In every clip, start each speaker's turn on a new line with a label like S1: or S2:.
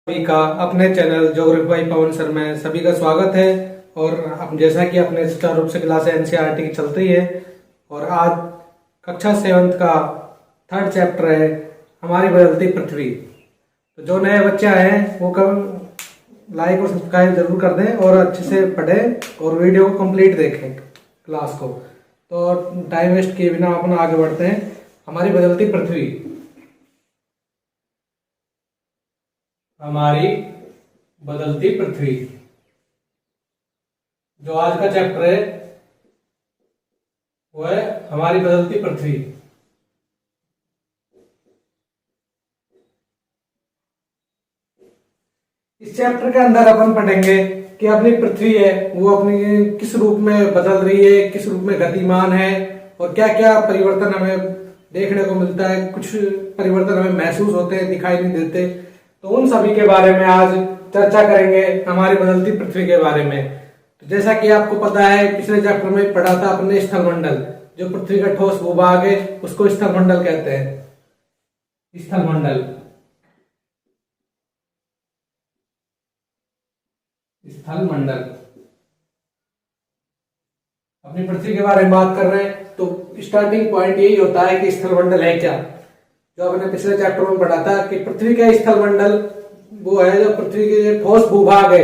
S1: सभी का अपने channel geography by Pawan sir में सभी का स्वागत है। और अब जैसा कि अपने सुचारू रूप से क्लास एनसीईआरटी की चल रही है और आज कक्षा 7 का थर्ड चैप्टर है हमारी बदलती पृथ्वी। तो जो नए बच्चे आए हैं वो कल लाइक और सब्सक्राइब जरूर कर दें और अच्छे से पढ़ें और वीडियो को कंप्लीट देखें क्लास को। तो टाइम वेस्ट किए बिना अपन आगे बढ़ते हैं। हमारी बदलती पृथ्वी, हमारी बदलती पृथ्वी जो आज का चैप्टर है वो है हमारी बदलती पृथ्वी। इस चैप्टर के अंदर अपन पढ़ेंगे कि अपनी पृथ्वी है वो अपनी किस रूप में बदल रही है, किस रूप में गतिमान है और क्या क्या परिवर्तन हमें देखने को मिलता है। कुछ परिवर्तन हमें महसूस होते हैं, दिखाई नहीं देते। तो उन सभी के बारे में आज चर्चा करेंगे, हमारी बदलती पृथ्वी के बारे में। तो जैसा कि आपको पता है पिछले चैप्टर में पढ़ा था अपने स्थलमंडल, जो पृथ्वी का ठोस भूभाग है उसको स्थलमंडल कहते हैं। स्थलमंडल, स्थलमंडल अपनी पृथ्वी के बारे में बात कर रहे हैं तो स्टार्टिंग पॉइंट यही होता है कि स्थलमंडल है क्या। जो आपने पिछले चैप्टर में पढ़ा था कि पृथ्वी का स्थलमंडल वो है जो पृथ्वी के ठोस भूभाग है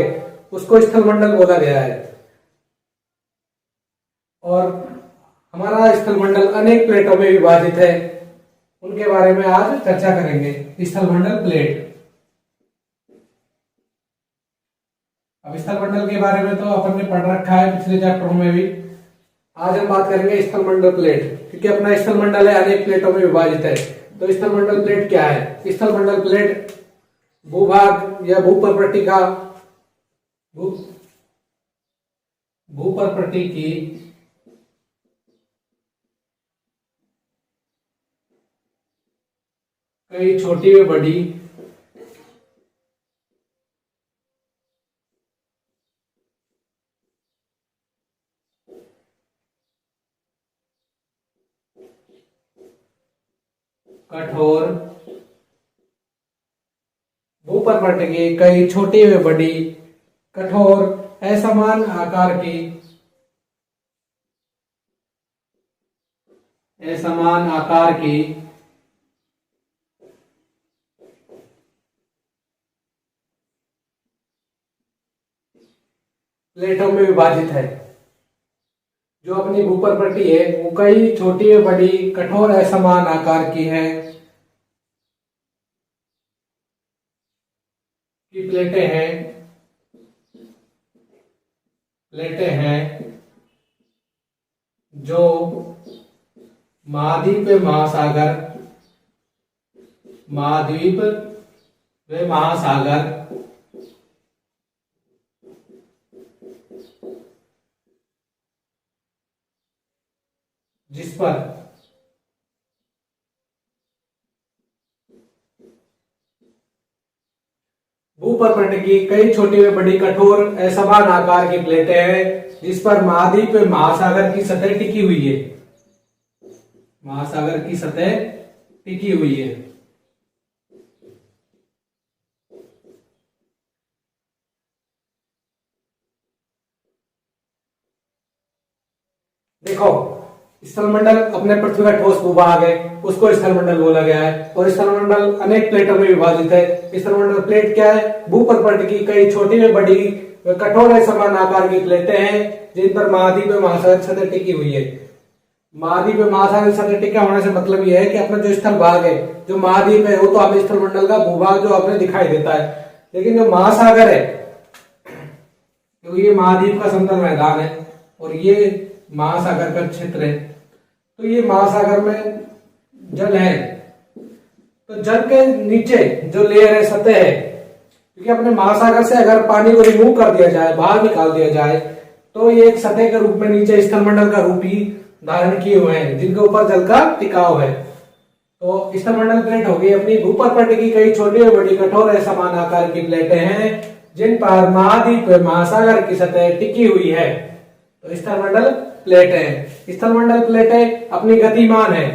S1: उसको स्थलमंडल बोला गया है। और हमारा स्थलमंडल अनेक प्लेटों में विभाजित है, उनके बारे में आज चर्चा करेंगे। स्थलमंडल प्लेट। अब स्थलमंडल के बारे में तो अपन ने पढ़ रखा है पिछले चैप्टर में भी। आज हम बात करेंगे स्थलमंडल प्लेट, क्योंकि अपना स्थलमंडल है अनेक प्लेटों में विभाजित है। तो स्थलमंडल प्लेट क्या है? स्थलमंडल प्लेट भूभाग या भूप्रकृति का भूप्रकृति की कई छोटी व बड़ी कठोर भूप्रकृति की कई छोटी व बड़ी कठोर असमान आकार की प्लेटों में विभाजित है। जो अपनी भूप्रकृति है वो कई छोटी व बड़ी कठोर असमान आकार की है की प्लेटें हैं जो महाद्वीप व महासागर जिस पर भूप्रकृति की कई छोटी व बड़ी कठोर असमान आकार की प्लेटें हैं जिस पर महाद्वीप व महासागर की सतह टिकी हुई है। महासागर की सतह टिकी हुई है। देखो, स्थलमंडल अपने पृथ्वी का ठोस भूभाग है उसको स्थलमंडल बोला गया है। और स्थलमंडल अनेक प्लेटों में विभाजित है। स्थलमंडल प्लेट क्या है? भूप्रकृति की कई छोटी व बड़ी कठोर समान आकार की प्लेटें हैं जिन पर महाद्वीप व महासागर सतह टिकी हुई है। महाद्वीप व महासागर सतह टिका होने से मतलब यह है कि अपना जो स्थल भाग है, जो महाद्वीप है वो तो हमें स्थलमंडल का भूभाग जो अपने दिखाई देता है, लेकिन जो महासागर है क्योंकि ये महाद्वीप का समतल मैदान है और ये महासागर का क्षेत्र है। तो ये महासागर में जल है, तो जल के नीचे जो लेयर है, सतह है, क्योंकि अपने महासागर से अगर पानी को रिमूव कर दिया जाए, बाहर निकाल दिया जाए, तो ये एक सतह के रूप में नीचे स्थलमंडल का रूप ही धारण किए हुए हैं जिनके ऊपर जल का टिकाव है। तो स्थलमंडल प्लेट होगी अपनी भूप्रकृति की कई छोटी और बड़ी कठोर समान आकार की प्लेटें हैं जिन पर महाद्वीप व महासागर की सतह टिकी हुई है। तो स्थलमंडल प्लेटें, स्थलमंडल प्लेटें अपनी गतिमान है।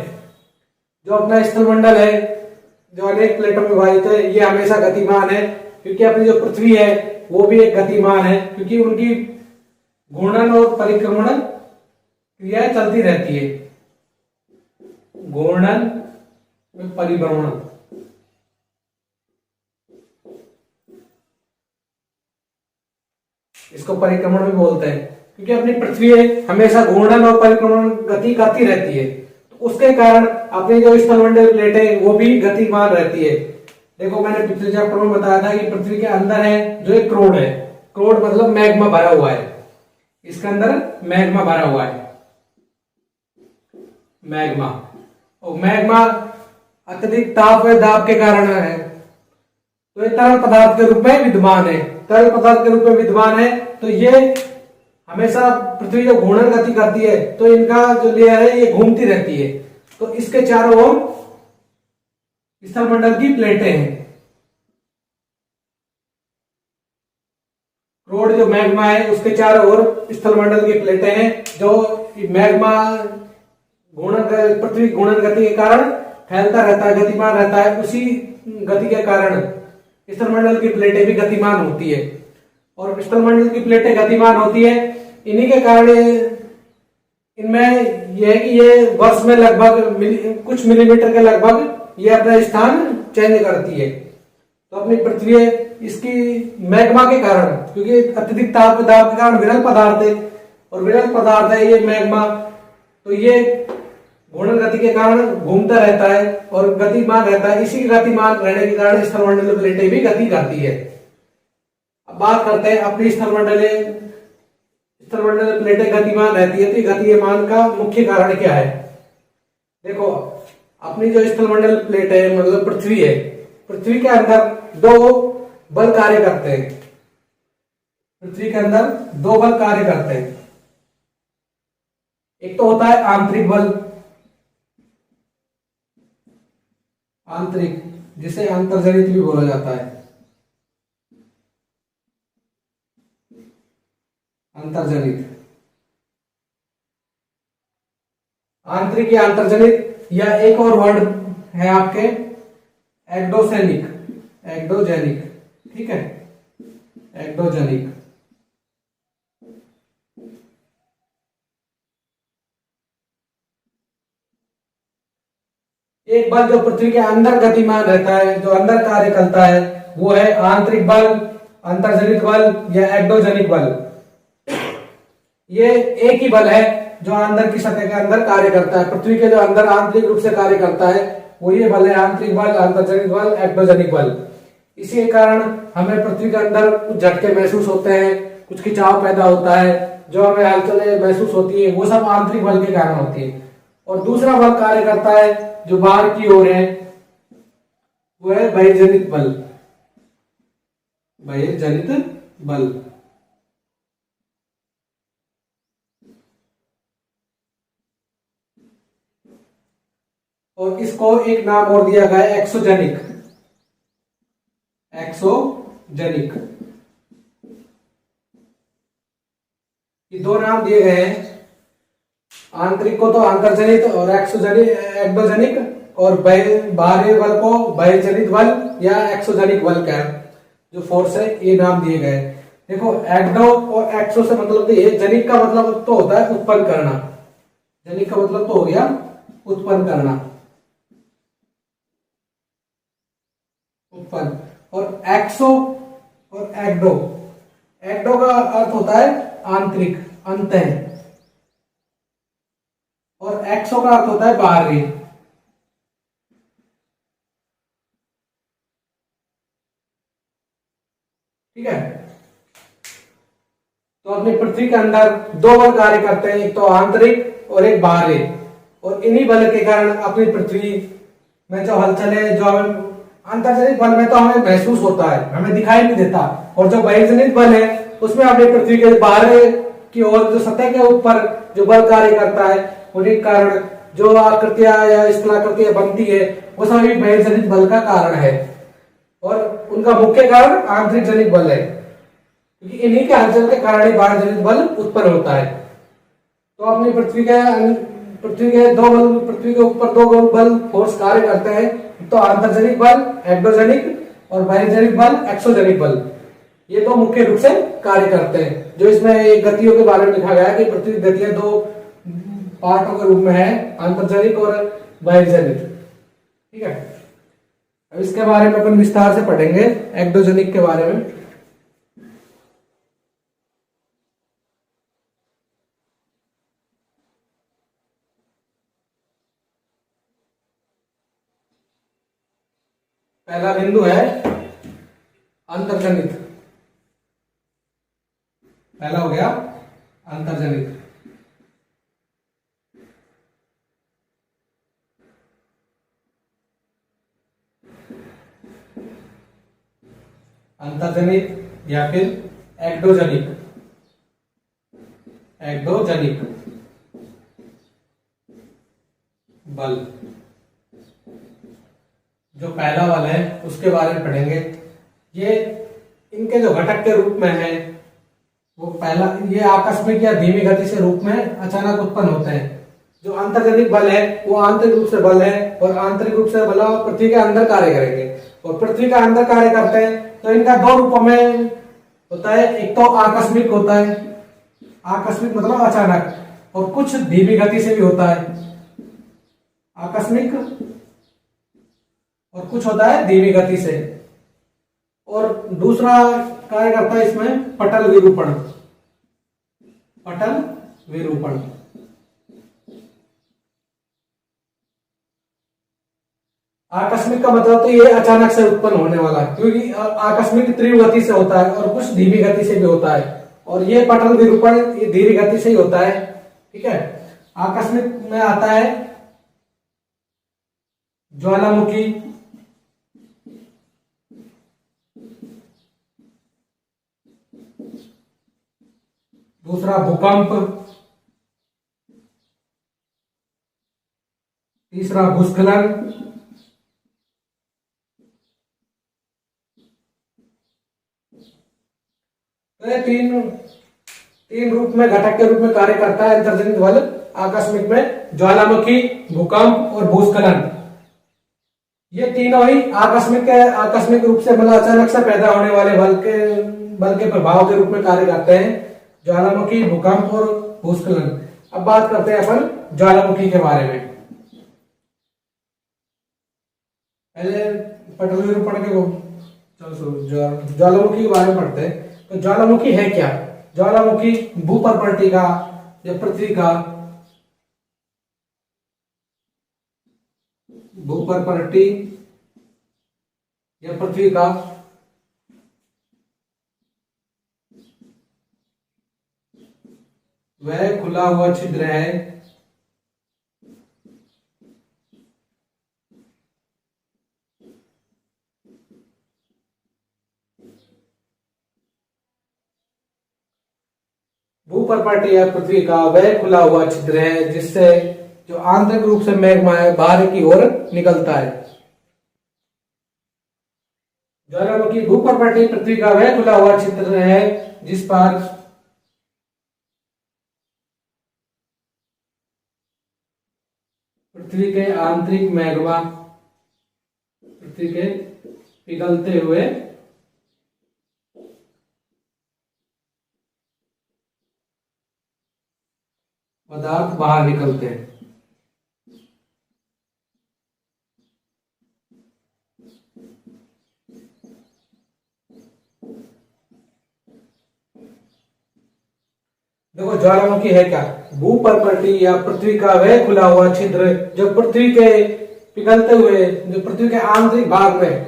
S1: जो अपना स्थलमंडल है जो अनेक प्लेटों में विभाजित है, ये हमेशा गतिमान है। क्योंकि अपनी जो पृथ्वी है वो भी एक गतिमान है, क्योंकि उनकी घूर्णन और परिक्रमण क्रियाएं चलती रहती है। घूर्णन में परिभ्रमण, इसको परिक्रमण भी बोलते हैं, क्योंकि अपनी पृथ्वी हमेशा घूर्णन और परिक्रमण गति करती रहती है, तो उसके कारण अपनी जो स्थलमंडलीय प्लेट है वो भी गतिमान रहती है। देखो मैंने पिछले चैप्टर में बताया था कि पृथ्वी के अंदर है जो एक क्रोड है, क्रोड मतलब मैग्मा भरा हुआ है, इसके अंदर मैग्मा भरा हुआ है, मैग्मा। और मैग्मा अत्यधिक ताप व दाब के कारण है, तो ये तरल पदार्थ के रूप में विद्यमान है, तरल पदार्थ के रूप में विद्यमान है। तो ये हमेशा पृथ्वी जो घूर्णन गति करती है तो इनका जो लेयर है ये घूमती रहती है, तो इसके चारों ओर स्थलमंडल की प्लेटें हैं। क्रोड जो मैग्मा है उसके चारों ओर स्थलमंडल की प्लेटें हैं, जो मैग्मा घूर्णन पृथ्वी घूर्णन गति के कारण फैलता रहता है, गतिमान रहता है। उसी गति के कारण स्थलमंडल की प्लेटें भी गतिमान होती है, और स्थलमंडल की प्लेटें गतिमान होती है, इन्हीं के कारण इनमें यह है कि ये वर्ष में लगभग कुछ मिलीमीटर के लगभग ये अपना स्थान चेंज करती है। तो अपनी पृथ्वी इसकी मैग्मा के कारण, क्योंकि अत्यधिक ताप दाब के कारण विरल पदार्थ है, और विरल पदार्थ है ये मैग्मा, तो ये घूर्णन गति के कारण घूमता रहता है और गतिमान रहता है। इसी गतिमान रहने के कारण स्थलमंडलीय प्लेटें भी गति करती है। अब बात करते हैं अपनी स्थलमंडलीय प्लेटें गतिमान रहती है, तो गतिमान का मुख्य कारण क्या है? देखो अपनी जो स्थलमंडल प्लेट है मतलब पृथ्वी है, पृथ्वी के अंदर दो बल कार्य करते हैं, पृथ्वी के अंदर दो बल कार्य करते हैं। एक तो होता है आंतरिक बल, आंतरिक, जिसे अंतर्जनित भी बोला जाता है, अंतर्जनित, आंतरिक या अंतर्जनित, या एक और वर्ड है आपके एक्डोजेनिक, एक्डोजेनिक, ठीक है, एक्डोजेनिक। एक बल जो पृथ्वी के अंदर गतिमान रहता है, जो अंदर कार्य करता है, वो है आंतरिक बल, अंतर्जनित बल या एक्डोजेनिक बल। ये एक ही बल है जो अंदर की सतह के अंदर कार्य करता है, पृथ्वी के जो अंदर आंतरिक रूप से कार्य करता है वो ये बल है, आंतरिक बल, अंतर्जनित बल, एक्डोजेनिक बल। इसी के कारण हमें पृथ्वी के अंदर कुछ झटके महसूस होते हैं, कुछ खिंचाव पैदा होता है, जो हमें हलचलें महसूस होती है, वो सब आंतरिक बल के कारण होती है। और दूसरा बल कार्य करता है जो बाहर की ओर है, वो है बहिर्जनित बल, बहिर्जनित बल। और इसको एक नाम और दिया गया है एक्सोजेनिक, एक्सोजेनिक। ये दो नाम दिए गए हैं, आंतरिक को तो अंतर्जनित और एक्सोजेनिक, एक्डोजेनिक, और बाहरी बल को बहिर्जनित बल या एक्सोजेनिक बल का जो फोर्स है ये नाम दिए गए। देखो एक्डो और एक्सो से मतलब ये जनिक का मतलब तो होता है उत्पन्न करना, जनिक का मतलब तो हो गया उत्पन्न करना, उत्पन्न। और एक्सो और एक्डो, एक्डो का अर्थ होता है आंतरिक, अंतः, और एक्सो का अर्थ होता है बाहरी। ठीक है, तो अपनी पृथ्वी के अंदर दो बल कार्य करते हैं, एक तो आंतरिक और एक बाहरी, और इन्हीं बल के कारण अपनी पृथ्वी में जो हलचल है, जो हमें अंतर्जनित बल में तो हमें महसूस होता है, हमें दिखाई नहीं देता, और जो बहिर्जनित बल है उसमें अपनी पृथ्वी के बाहर की ओर जो सतह के ऊपर जो बल कार्य करता है, उन्हीं कारण जो आकृतियां या स्थलाकृतियां बनती है वो सभी बहिर्जनित बल का कारण है, और उनका मुख्य कारण आंतरिक जनित बल है, क्योंकि इन्हीं के हलचल के कारण ही बाह्यजनित बल उत्पन्न होता है। तो अपनी पृथ्वी के दो बल, पृथ्वी के ऊपर दो बल फोर्स कार्य करते हैं, तो आंतर्जनिक बल एक्डोजेनिक और बाह्यजनिक बल, एक्सोजेनिक बल, ये दो मुख्य रूप से कार्य करते हैं। जो इसमें एक गतियों के बारे में लिखा गया है कि पृथ्वी की गतियां दो पार्टों के रूप में है, आंतरजनिक और बाह्यजनिक। ठीक है, अब इसके बारे में अपन विस्तार से पढ़ेंगे, एक्डोजेनिक के बारे में। पहला बिंदु है अंतर्जनित। पहला हो गया अंतर्जनित। अंतर्जनित या फिर एक्डोजनिक। एक्डोजनिक बल, जो पहला बल है उसके बारे में पढ़ेंगे। ये इनके जो घटक के रूप में है वो पहला, ये आकस्मिक या धीमी गति से रूप में अचानक उत्पन्न होते हैं। जो अंतर्जनिक बल है वो आंतरिक रूप से बल है, और आंतरिक रूप से बल पृथ्वी के अंदर कार्य करेंगे, और पृथ्वी के अंदर कार्य करते हैं तो इनका दो रूपों में होता है। एक तो आकस्मिक होता है, आकस्मिक मतलब अचानक, और कुछ धीमी गति से भी होता है आकस्मिक, और कुछ होता है धीमी गति से। और दूसरा कार्य करता है इसमें पटल विरूपण। पटल विरूपण, आकस्मिक का मतलब तो ये अचानक से उत्पन्न होने वाला है, क्योंकि आकस्मिक तीव्र गति से होता है और कुछ धीमी गति से भी होता है, और ये पटल विरूपण ये धीमी गति से ही होता है। ठीक है, आकस्मिक में आता है ज्वालामुखी, दूसरा भूकंप, तीसरा भूस्खलन, तो ये तीन रूप में, घटक के रूप में कार्य करता है अंतर्जनित बल। आकस्मिक में ज्वालामुखी, भूकंप और भूस्खलन, ये तीनों ही आकस्मिक रूप से मतलब अचानक से पैदा होने वाले बल के प्रभाव के रूप में कार्य करते हैं, ज्वालामुखी, भूकंप और भूस्खलन। अब बात करते हैं अपन ज्वालामुखी के बारे में। पहले पटल विरूपण के ज्वालामुखी के बारे में पढ़ते हैं। तो ज्वालामुखी है क्या? ज्वालामुखी भूपर्पणटी का या पृथ्वी का भूपर्पणटी या पृथ्वी का वह खुला हुआ छिद्र है भूपर्पणटी या पृथ्वी का वह खुला हुआ छिद्र है जिससे जो आंतरिक रूप से मैग्मा है बाहर की ओर निकलता है। ज्वालामुखी भूपर्पणटी पृथ्वी का वह खुला हुआ छिद्र है जिस पर पृथ्वी के आंतरिक मैग्मा, पृथ्वी के पिघलते हुए पदार्थ बाहर निकलते हैं। देखो ज्वालामुखी है क्या? भूपर्पणटी या पृथ्वी का वह खुला हुआ छिद्र जो पृथ्वी के पिघलते हुए, जो पृथ्वी के आंतरिक भाग में,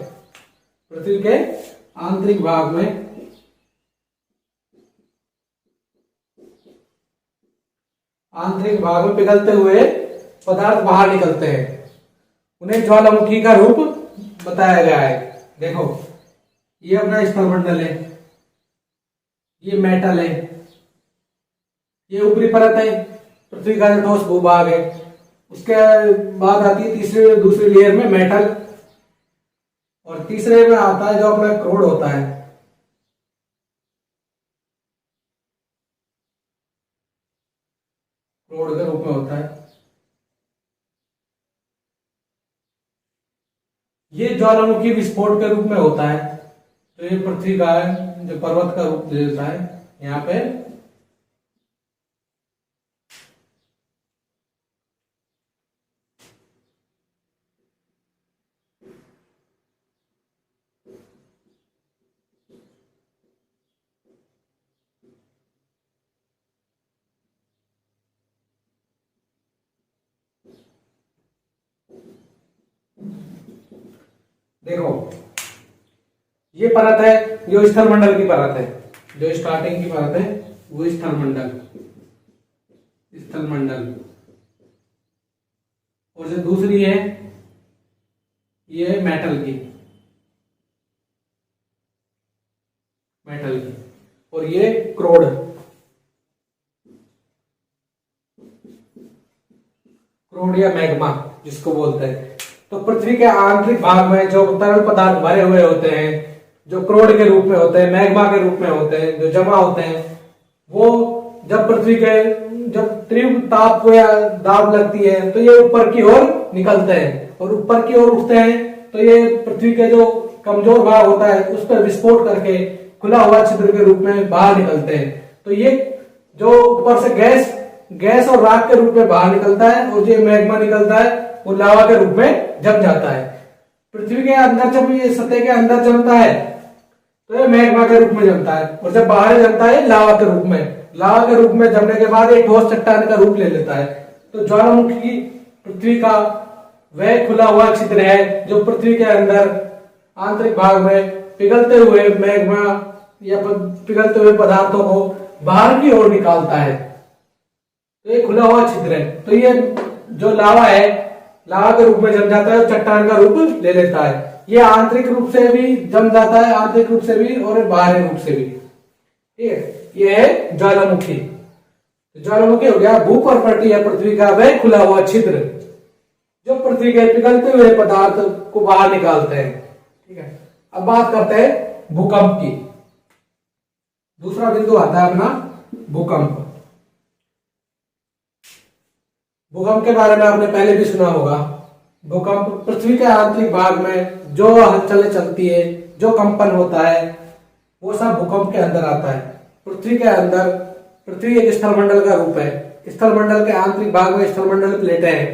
S1: पृथ्वी के आंतरिक भाग में पिघलते हुए पदार्थ बाहर निकलते हैं, उन्हें ज्वालामुखी का रूप बताया गया है। देखो ये अपना स्थलमंडल है, ये मेटल है, ये ऊपरी परत है, पृथ्वी का जो ठोस भूभाग है। उसके बाद आती है दूसरी लेयर में मेटल, और तीसरे में आता है जो अपना क्रोड होता है। क्रोड के रूप में होता है। ये ज्वालामुखी विस्फोट के रूप में होता है। तो ये पृथ्वी का जो पर्वत का रूप ले लेता है यहाँ पे। देखो ये परत है जो स्थलमंडल की परत है, जो स्टार्टिंग की परत है वो स्थलमंडल, स्थलमंडल। और जो दूसरी है ये मेटल की, मेटल की। और ये क्रोड, क्रोड या मैग्मा जिसको बोलते हैं। तो पृथ्वी के आंतरिक भाग में जो तरल पदार्थ भरे हुए होते हैं, जो क्रोड के रूप में होते हैं, मैग्मा के रूप में होते हैं, जो जमा होते हैं, वो जब पृथ्वी के जब तीव्र ताप को या दाब लगती है तो ये ऊपर की ओर निकलते हैं और ऊपर की ओर उठते हैं। तो ये पृथ्वी के जो कमजोर भाग होता है उस पर विस्फोट करके खुला हुआ छिद्र के रूप में बाहर निकलते हैं। तो ये जो ऊपर से गैस गैस और राख के रूप में बाहर निकलता है और जो मैग्मा निकलता है वो लावा के रूप में जम जाता है। पृथ्वी के अंदर जब ये सतह के अंदर जमता है तो ये मैग्मा के रूप में जमता है, और जब बाहर जमता है लावा के रूप में। लावा के रूप में जमने के बाद एक ठोस चट्टान का रूप ले लेता है। तो ज्वालामुखी पृथ्वी का वह खुला हुआ छिद्र है जो पृथ्वी के अंदर आंतरिक भाग में पिघलते हुए मैग्मा या पिघलते हुए पदार्थों को बाहर की ओर निकालता है। तो ये खुला हुआ छिद्र है। तो ये जो लावा है लावा के रूप में जम जाता है और चट्टान का रूप ले लेता है। ये आंतरिक रूप से भी जम जाता है, आंतरिक रूप से भी और बाहरी रूप से भी। ठीक है, ये है ज्वालामुखी। ज्वालामुखी हो गया भू प्रॉपर्टी है पृथ्वी का वह खुला हुआ छिद्र जो पृथ्वी के पिघलते हुए पदार्थ को बाहर निकालते हैं। ठीक है, अब बात करते हैं भूकंप की। दूसरा बिंदु आता है अपना भूकंप। भूकंप के बारे में आपने पहले भी सुना होगा। भूकंप पृथ्वी के आंतरिक भाग में जो हलचलें चलती है, जो कंपन होता है, वो सब भूकंप के अंदर आता है। पृथ्वी के अंदर, पृथ्वी एक स्थलमंडल का रूप है। स्थलमंडल के आंतरिक भाग में स्थलमंडल प्लेटें हैं।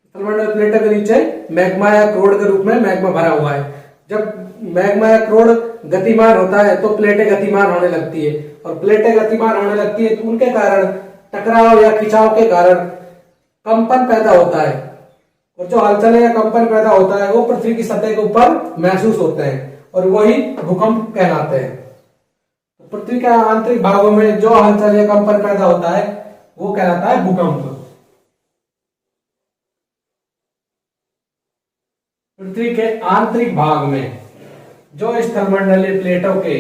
S1: स्थलमंडल प्लेटों के नीचे मैग्मा या क्रोड के रूप में मैग्मा भरा हुआ है। जब मैग्मा या क्रोड गतिमान होता है तो प्लेटें गतिमान होने लगती है, और प्लेटें गतिमान होने लगती है तो उनके कारण टकराव या खिंचाव के कारण कंपन पैदा होता है। और जो हलचल या कंपन पैदा होता है वो पृथ्वी की सतह के ऊपर महसूस होते हैं और वही भूकंप कहलाते हैं। पृथ्वी के आंतरिक भागों में जो हलचल या कंपन पैदा होता है वो कहलाता है भूकंप। पृथ्वी के आंतरिक भाग में जो स्थलमंडलीय प्लेटों के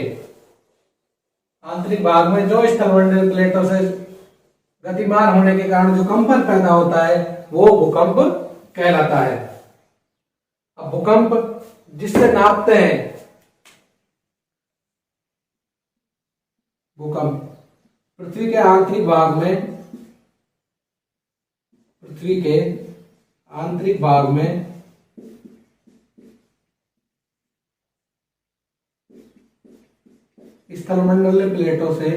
S1: आंतरिक भाग में जो स्थलमंडलीय प्लेटों से गतिमान होने के कारण जो कंपन पैदा होता है वो भूकंप कहलाता है। अब भूकंप जिससे नापते हैं, भूकंप पृथ्वी के आंतरिक भाग में, पृथ्वी के आंतरिक भाग में स्थलमंडलीय प्लेटों से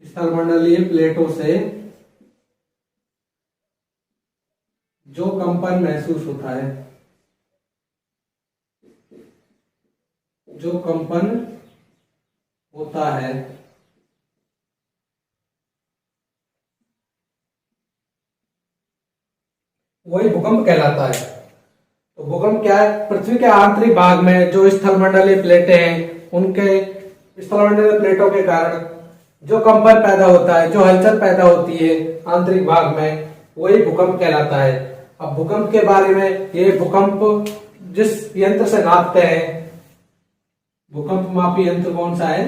S1: स्थलमंडलीय प्लेटों से जो कंपन महसूस होता है, जो कंपन होता है वही भूकंप कहलाता है। तो भूकंप क्या है? पृथ्वी के आंतरिक भाग में जो स्थलमंडलीय प्लेटें हैं उनके स्थलमंडलीय प्लेटों के कारण जो कंपन पैदा होता है, जो हलचल पैदा होती है आंतरिक भाग में, वही भूकंप कहलाता है। अब भूकंप के बारे में, ये भूकंप जिस यंत्र से नापते हैं, भूकंप मापी यंत्र कौन सा है?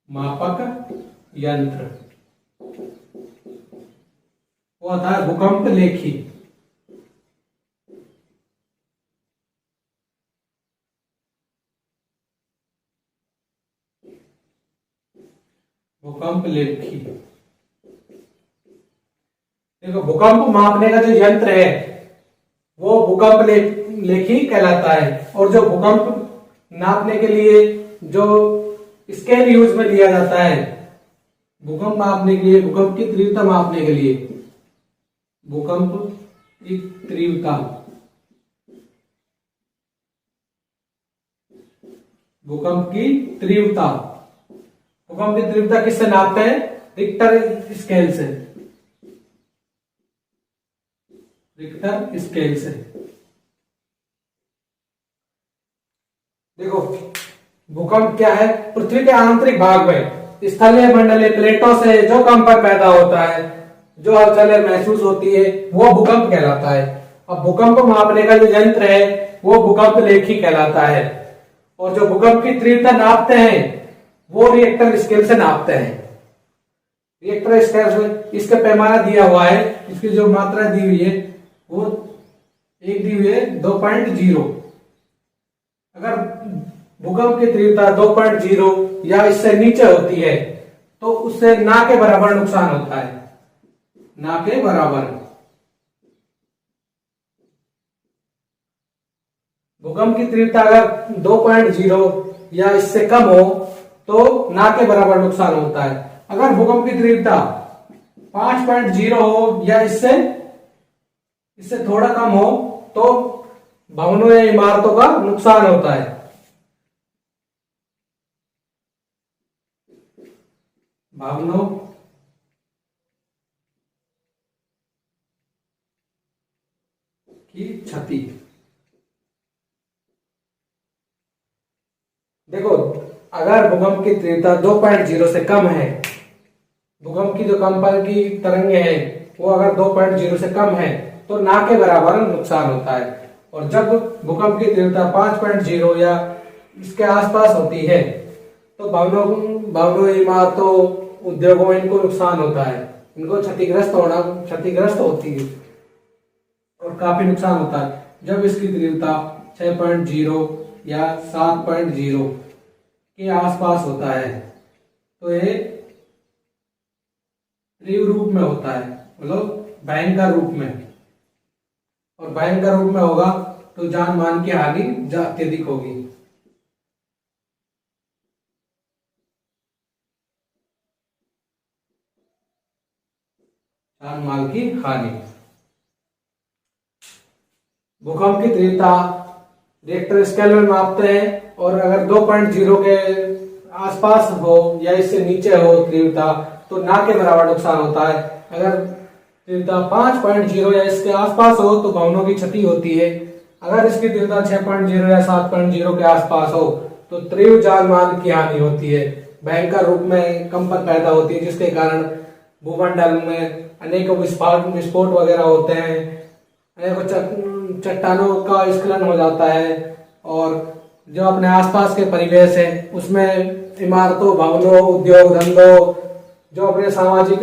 S1: मापक यंत्र। वो होता है भूकंप लेखी। भूकंप लेखी। देखो भूकंप मापने का जो यंत्र है वो भूकंप लेखी कहलाता है, और जो भूकंप नापने के लिए जो स्केल यूज में लिया जाता है भूकंप मापने के लिए, भूकंप की तीव्रता मापने के लिए, भूकंप की तीव्रता, भूकंप की तीव्रता, भूकंप की तीव्रता किससे नापते हैं? रिक्टर स्केल से, रिक्टर स्केल से। देखो भूकंप क्या है? पृथ्वी के आंतरिक भाग में स्थलीय मंडलीय प्लेटों से जो कंपन पैदा होता है, जो हलचलें महसूस होती है, वो भूकंप कहलाता है। अब भूकंप मापने का जो यंत्र है वो भूकंप लेखी कहलाता है, और जो भूकंप की तीव्रता नापते हैं वो रिएक्टर स्केल से नापते हैं। रिएक्टर स्केल से इसका पैमाना दिया हुआ है, इसकी जो मात्रा दी हुई है वो एक दी हुई है 2.0। अगर भूकंप की तीव्रता 2.0 या इससे नीचे होती है तो उससे ना के बराबर नुकसान होता है, ना के बराबर। भूकंप की तीव्रता अगर 2.0 या इससे कम हो तो ना के बराबर नुकसान होता है। अगर भूकंप की तीव्रता 5.0 हो या इससे थोड़ा कम हो तो भवनों या इमारतों का नुकसान होता है। भवनों की क्षति। देखो अगर भूकंप की तीव्रता 2.0 से कम है, भूकंप की जो कंपन की तरंगे हैं वो अगर 2.0 से कम है तो ना के बराबर नुकसान होता है, और जब भूकंप की तीव्रता 5.0 या इसके आसपास होती है तो भवनों इमारतों उद्योगों में इनको नुकसान होता है, इनको क्षतिग्रस्त होती है और काफी नुकसान होता है। जब इसकी तीव्रता 6.0 या 7.0 के आसपास होता है तो ये तीव्र रूप में होता है, मतलब भयंकर रूप में, और भयंकर रूप में होगा तो जान मान की हानि अत्यधिक होगी। जान माल की हानि। भूकंप की तीव्रता रिएक्टर स्केल में मापते हैं, और अगर 2.0 के आसपास हो या इससे नीचे हो तीव्रता तो ना के बराबर नुकसान होता है। अगर तीव्रता 5.0 या इसके आसपास हो तो भवनों की क्षति होती है। अगर इसकी तीव्रता 6.0 या 7.0 के आसपास हो तो तीव्र जान माल की हानि होती है, भयंकर रूप में कंपन पैदा होती है, जिसके कारण भूमंडल में अनेकों विस्फोट वगैरह होते हैं, अनेकों चट्टानों का स्खलन हो जाता है, और जो अपने आसपास के परिवेश है उसमें इमारतों, भवनों, उद्योग धंधों, जो अपने सामाजिक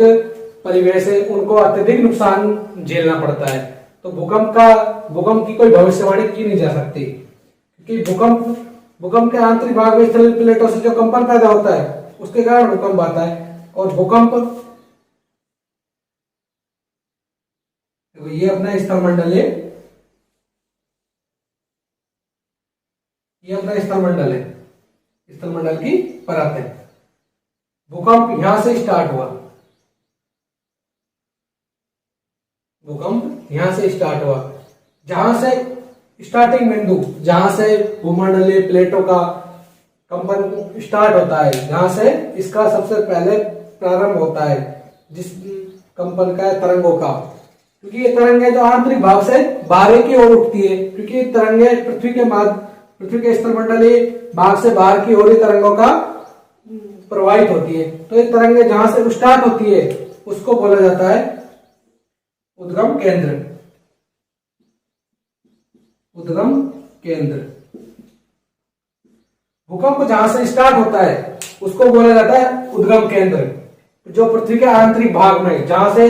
S1: परिवेश है उनको अत्यधिक नुकसान झेलना पड़ता है। तो भूकंप की कोई भविष्यवाणी की नहीं जा सकती, क्योंकि भूकंप के आंतरिक भाग में स्थलीय प्लेटों से जो कंपन पैदा होता है उसके कारण भूकंप आता है। और भूकंप ये अपना स्थलमंडल है, ये अपना स्थलमंडल है, स्थलमंडल की परत है। भूकंप यहां से स्टार्ट हुआ, भूकंप यहां से स्टार्ट हुआ, जहां से स्टार्टिंग बिंदु, जहां से भूमंडलीय प्लेटों का कंपन स्टार्ट होता है, जहां से इसका सबसे पहले प्रारंभ होता है, जिस कंपन का तरंगों का, क्योंकि ये तरंगे जो आंतरिक भाग से बाहर की ओर उठती है, क्योंकि ये तरंगे पृथ्वी के स्थलमंडलीय भाग से बाहर की ओर तरंगों का प्रवाहित होती है। तो ये तरंगे जहां से स्टार्ट होती है उसको बोला जाता है उद्गम केंद्र, उद्गम केंद्र। भूकंप जहां से स्टार्ट होता है उसको बोला जाता है उद्गम केंद्र। जो पृथ्वी के आंतरिक भाग में जहां से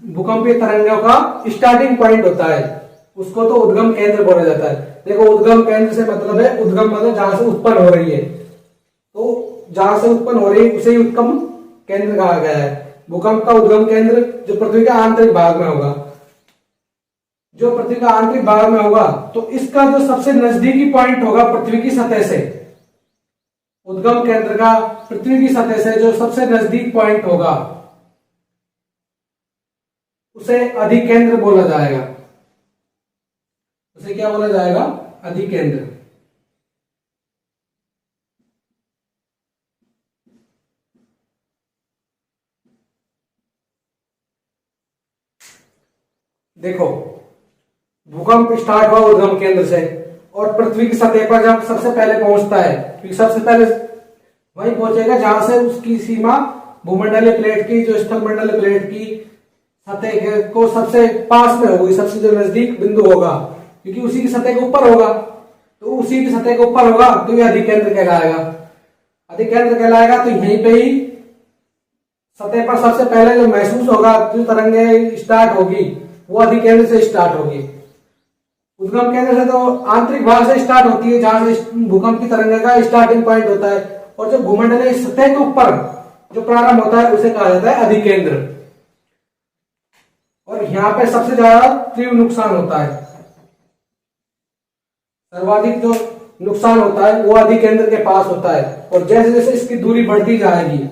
S1: भूकंपीय तरंगों का स्टार्टिंग पॉइंट होता है उसको तो उद्गम केंद्र बोला जाता है। देखो उद्गम केंद्र से मतलब है, उद्गम मतलब जहां से उत्पन्न हो रही है, तो जहां से उत्पन्न हो रही है उसे उत्गम केंद्र कहा गया है। भूकंप का उद्गम केंद्र जो पृथ्वी के आंतरिक भाग में होगा, जो पृथ्वी का आंतरिक भाग में होगा, तो इसका जो सबसे नजदीकी पॉइंट होगा पृथ्वी की सतह से, उद्गम केंद्र का पृथ्वी की सतह से जो सबसे नजदीक पॉइंट होगा उसे अधिकेंद्र बोला जाएगा। उसे क्या बोला जाएगा? अधिकेंद्र। देखो, भूकंप स्टार्ट हुआ उद्गम केंद्र से और पृथ्वी की सतह पर जब सबसे पहले पहुंचता है, क्योंकि सबसे पहले वहीं पहुंचेगा जहां से उसकी सीमा भूमंडलीय प्लेट की, जो स्थलमंडलीय प्लेट की सतह को सबसे पास में होगी, सबसे जो नजदीक बिंदु होगा, क्योंकि उसी की सतह के ऊपर होगा, तो उसी की सतह के ऊपर होगा तो ये अधिकेंद्र कहलाएगा। अधिकेंद्र कहलाएगा तो यहीं पे ही सतह पर सबसे पहले जो महसूस होगा, जो तरंगे स्टार्ट होगी वो अधिकेंद्र से स्टार्ट होगी। उद्गम केंद्र से तो आंतरिक भाग से स्टार्ट होती है, जहां से भूकंप की तरंगे का स्टार्टिंग पॉइंट होता है, और जो भूमंडलीय सतह के ऊपर जो प्रारंभ होता है उसे कहा जाता है अधिकेंद्र। और यहाँ पे सबसे ज्यादा तीव्र नुकसान होता है, सर्वाधिक जो नुकसान होता है वो अधिकेंद्र के पास होता है, और जैसे जैसे इसकी दूरी बढ़ती जाएगी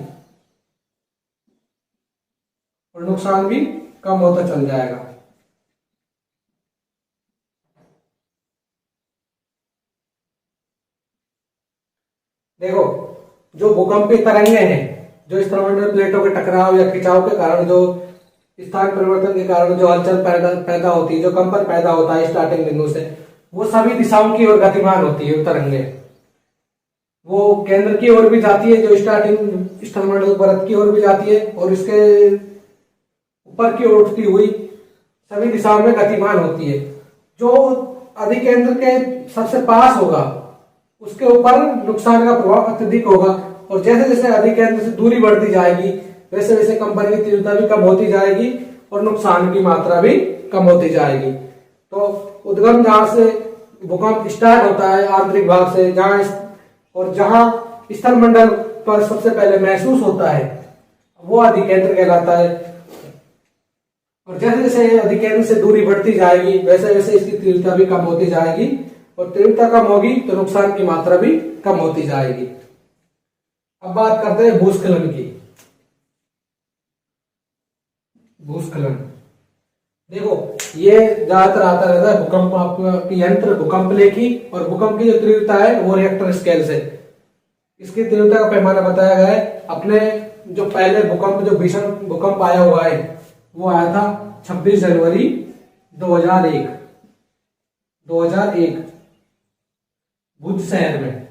S1: और नुकसान भी कम होता चल जाएगा। देखो, जो भूकंपीय तरंगे हैं, जो स्थलमंडलीय प्लेटों के टकराव या खिंचाव के कारण, जो स्थान परिवर्तन के कारण जो हलचल पैदा होती है, जो कंपन पैदा होता है स्टार्टिंग बिंदु से, वो सभी दिशाओं की ओर गतिमान होती है। तरंगे वो केंद्र की ओर भी जाती है, जो स्टार्टिंग स्थलमंडल परत की ओर भी जाती है, और इसके ऊपर की ओर उठती हुई सभी दिशाओं में गतिमान होती है। जो अधिकेंद्र के सबसे पास होगा उसके ऊपर नुकसान का प्रभाव अत्यधिक होगा, और जैसे जैसे अधिकेंद्र से दूरी बढ़ती जाएगी वैसे वैसे कंपन की तीव्रता भी कम होती जाएगी और नुकसान की मात्रा भी कम होती जाएगी। तो उद्गम जहां से भूकंप स्टार्ट होता है आंतरिक भाग से, जहां स्थलमंडल पर सबसे पहले महसूस होता है वो अधिकेंद्र कहलाता है, और जैसे जैसे अधिकेंद्र से दूरी बढ़ती जाएगी वैसे वैसे इसकी तीव्रता भी कम होती जाएगी, और तीव्रता कम होगी तो नुकसान की मात्रा भी कम होती जाएगी। अब बात करते हैं भूस्खलन की। भूस्खलन, देखो ये ज्यादातर आता रहता है भूकंप यंत्र, भूकंप लेखी, और भूकंप की जो तीव्रता है वो रिएक्टर स्केल से, इसकी तीव्रता का पैमाना बताया गया है। अपने जो पहले भूकंप, जो भीषण भूकंप आया हुआ है वो आया था 26 जनवरी 2001 भुज शहर में।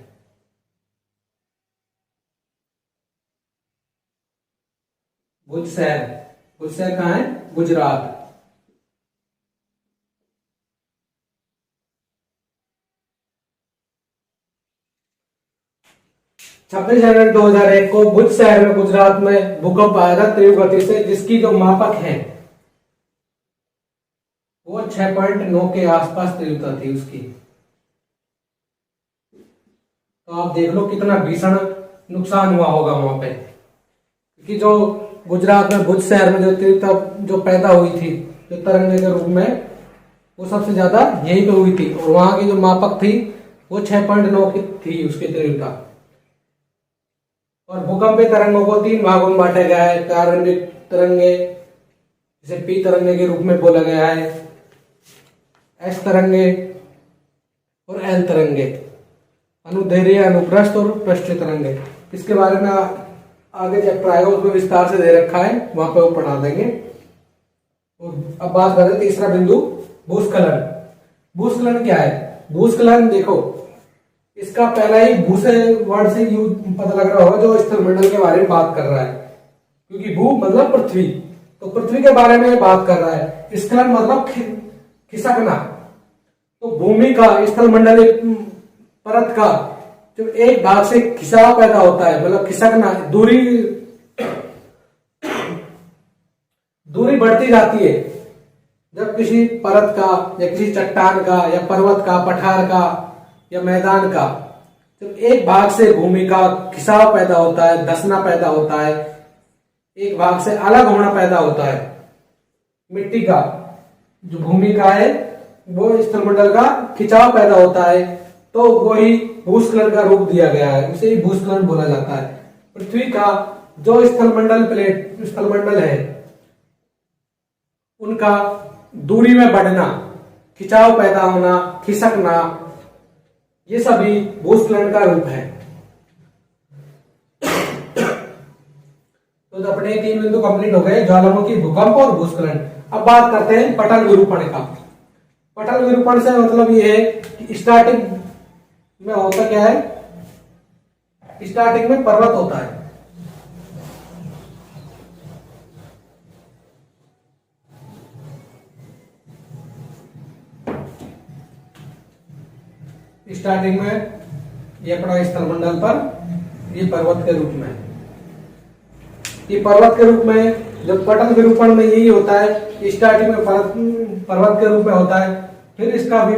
S1: भुज शहर कहाँ है? गुजरात। छब्बीस जनवरी 2001 को भुज शहर में गुजरात में भूकंप आया था तीव्र गति से, जिसकी जो मापक है वो 6.9 के आसपास तीव्रता थी उसकी। तो आप देख लो कितना भीषण नुकसान हुआ होगा वहां पे, क्योंकि जो गुजरात में भुज शहर में जो तीव्रता जो पैदा हुई थी जो तरंगे के रूप में, वो सबसे ज्यादा यहीं पे हुई थी, और वहां की जो मापक थी वो 6.9 की थी उसकी तीव्रता। और भूकंपीय तरंगों को 3 भागों में बांटा गया है। प्रारंभिक तरंगे, जिसे पी तरंगे के रूप में बोला गया है, एस तरंगे और एल तरंगे, अनुदैर्घ्य, अनुप्रस्थ और पृष्ठीय तरंगे। इसके बारे में आगे चैप्टर आएगा, उसमें विस्तार से दे रखा है, वहां पे वो पढ़ा देंगे। अब बात करते हैं तीसरा बिंदु, भूस्खलन। भूस्खलन क्या है? भूस्खलन देखो, इसका पहला ही भू से वर्ड से यूज पता लग रहा होगा, जो स्थलमंडल के बारे में बात कर रहा है, क्योंकि भू मतलब पृथ्वी, तो पृथ्वी के बारे में बात कर रहा है। स्खलन मतलब खिसकना, तो भूमि का, स्थलमंडलीय परत का जो एक भाग से खिंचाव पैदा होता है, मतलब खिसकना, दूरी बढ़ती जाती है। जब किसी परत का या किसी चट्टान का या पर्वत का, पठार का या मैदान का, जब एक भाग से भूमि का खिंचाव पैदा होता है, धंसना पैदा होता है, एक भाग से अलग होना पैदा होता है। मिट्टी का जो भूमि का है वो स्थलमंडल का खिंचाव पैदा होता है, तो वही भूस्खलन का रूप दिया गया है, उसे ही भूस्खलन बोला जाता है। पृथ्वी का जो स्थलमंडल है उनका दूरी में बढ़ना, खिंचाव पैदा होना, खिसकना, ये सभी भूस्खलन का रूप है। तो अपने 3 बिंदु कंप्लीट हो गए, ज्वालामुखी, भूकंप और भूस्खलन। अब बात करते हैं पटल विरूपण का। पटल विरूपण से मतलब ये है कि स्टार्टिंग में होता क्या है, स्टार्टिंग में पर्वत होता है, स्टार्टिंग में ये पड़ा स्थलमंडल पर, ये पर्वत के रूप में, ये पर्वत के रूप में। जब पटल विरूपण में यही होता है, स्टार्टिंग में पर्वत के रूप में होता है, फिर इसका भी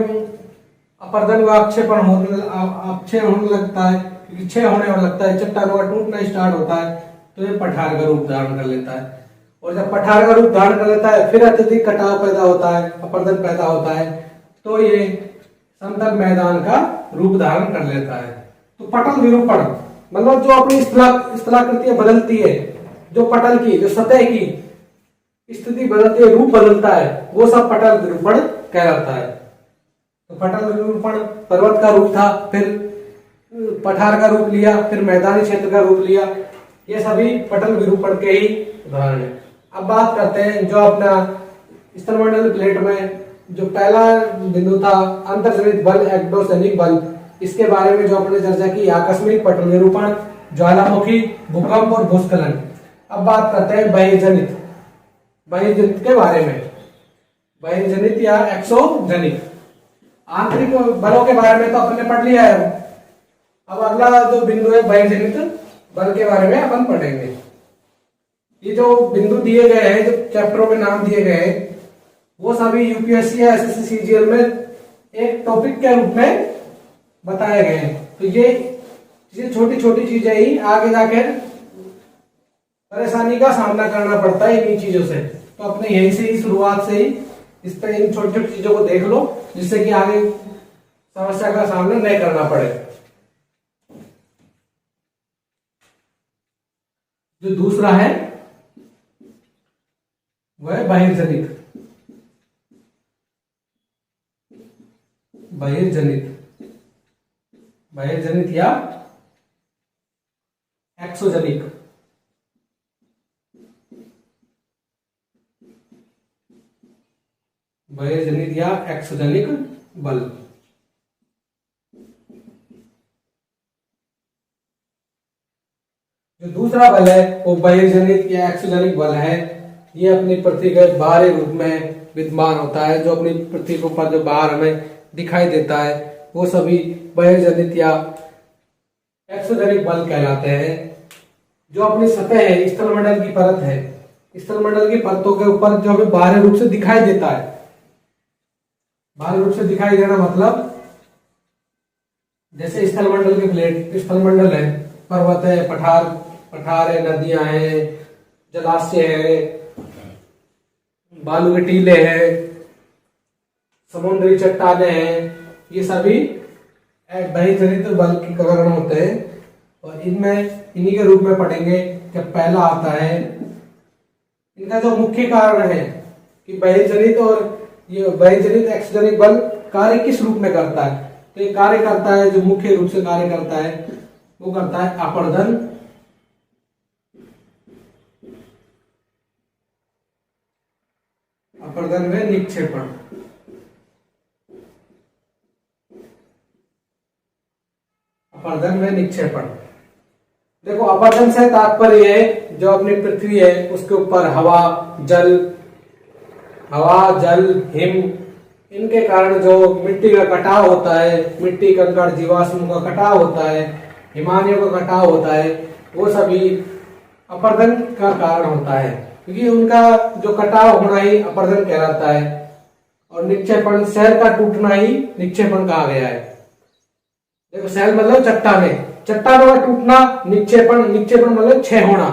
S1: अपर्दन व अक्षेपण होने लगता है, क्योंकि क्षय होने लगता है, चट्टानों का टूटना स्टार्ट होता है, तो ये पठार का रूप धारण कर लेता है। और जब पठार का रूप धारण कर लेता है, फिर अत्यधिक कटाव पैदा होता है, अपर्दन पैदा होता है, तो ये समतल मैदान का रूप धारण कर लेता है। तो पटल विरूपण मतलब जो अपनी स्थलाकृतियां बदलती है, जो पटल की, जो सतह की स्थिति बदलती है, रूप बदलता है, वो सब पटल विरूपण कहलाता है। तो पटल विरूपण पर्वत का रूप था, फिर पठार का रूप लिया, फिर मैदानी क्षेत्र का रूप लिया, ये सभी पटल विरूपण के ही उदाहरण है। अब बात करते हैं जो अपना स्थलमंडल प्लेट में जो पहला बिंदु था, अंतर्जनित बल, एक्टोजेनिक बल, इसके बारे में जो अपने चर्चा की, आकस्मिक, पटल विरूपण, ज्वालामुखी, भूकंप और भूस्खलन। अब बात करते हैं बहिर्जनित, बहिर्जनित के बारे में, बहिर्जनित या एक्सोजनिक। आंतरिक बलों के बारे में तो अपन ने पढ़ लिया है। अब अगला जो बिंदु है बहिर्जनित बल के बारे में अपन पढ़ेंगे। ये जो बिंदु दिए गए हैं, जो चैप्टरों के नाम दिए गए हैं, वो सभी यूपीएससी या एसएससी सीजीएल में एक टॉपिक के रूप में बताए गए हैं। तो ये छोटी छोटी चीजें ही आगे जाकर परेशानी का सामना करना पड़ता है इन्हीं चीजों से। तो अपने यहीं से ही, शुरुआत से ही इस पे इन छोटी छोटी चीजों को देख लो, जिससे कि आगे समस्या का सामना नहीं करना पड़े। जो दूसरा है वह है बहिर्जनित, बहिर्जनित, बहिर्जनित या एक्सोजनिक। बहिर्जनित या एक्सोजनिक बल। जो दूसरा बल है वो बहिर्जनित या एक्सोजनिक बल है। ये अपनी पृथ्वी के बाहरी रूप में विद्यमान होता है, जो अपनी पृथ्वी के ऊपर जो बाहर हमें दिखाई देता है, वो सभी बहिर्जनित या एक्सोजनिक बल कहलाते हैं। जो अपनी सतह है, स्थलमंडल की परत है, स्थलमंडल की परतों के ऊपर जो हमें बाहरी रूप से दिखाई देता है, बाहरी रूप से दिखाई देना मतलब जैसे स्थलमंडल के प्लेट, स्थलमंडल है, पर्वत है, पठार है, नदियां हैं, जलाशय है, बालू के टीले हैं, समुद्री चट्टाने हैं, ये सभी बहिर्जनित बल के कारण होते हैं। और इनमें इन्हीं के रूप में पढ़ेंगे। जब पहला आता है, इनका जो मुख्य कारण है कि बहिर्जनित और ये बहिर्जनित एक्सोजनिक बल कार्य किस रूप में करता है, तो ये कार्य करता है, जो मुख्य रूप से कार्य करता है वो करता है अपर्दन, अपर्दन में निक्षेपण। अपर्दन में निक्षेपण। देखो, अपर्दन से तात्पर्य है जो अपनी पृथ्वी है उसके ऊपर हवा, जल, हिम, इनके कारण जो मिट्टी का कटाव होता है, मिट्टी, कंकड़, जीवाश्मों का कटाव होता है, हिमालयों का कटाव होता है, वो सभी अपर्दन का कारण होता है, क्योंकि उनका जो कटाव होना ही अपर्दन कहलाता है। और निक्षेपण, शहर का टूटना ही निक्षेपण कहा गया है। देखो, शहर मतलब चट्टानों का टूटना, निक्षेपण मतलब क्षय होना।